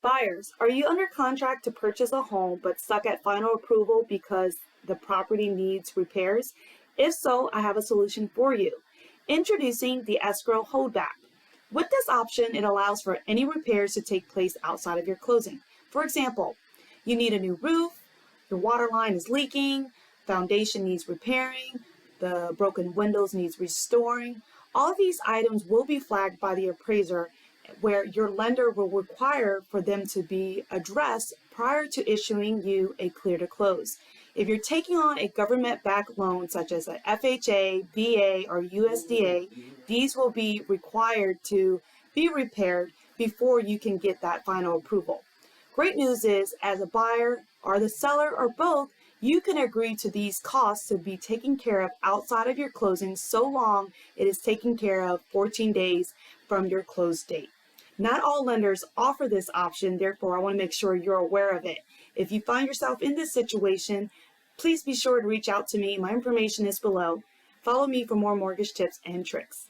Buyers, are you under contract to purchase a home but stuck at final approval because the property needs repairs? If so, I have a solution for you. Introducing the Escrow Holdback. With this option, it allows for any repairs to take place outside of your closing. For example, you need a new roof, your water line is leaking, foundation needs repairing, the broken windows needs restoring. All of these items will be flagged by the appraiser, where your lender will require for them to be addressed prior to issuing you a clear to close. If you're taking on a government-backed loan such as a FHA, VA, or USDA, these will be required to be repaired before you can get that final approval. Great news is, as a buyer or the seller or both, you can agree to these costs to be taken care of outside of your closing so long it is taken care of 14 days from your close date. Not all lenders offer this option, therefore I want to make sure you're aware of it. If you find yourself in this situation, please be sure to reach out to me. My information is below. Follow me for more mortgage tips and tricks.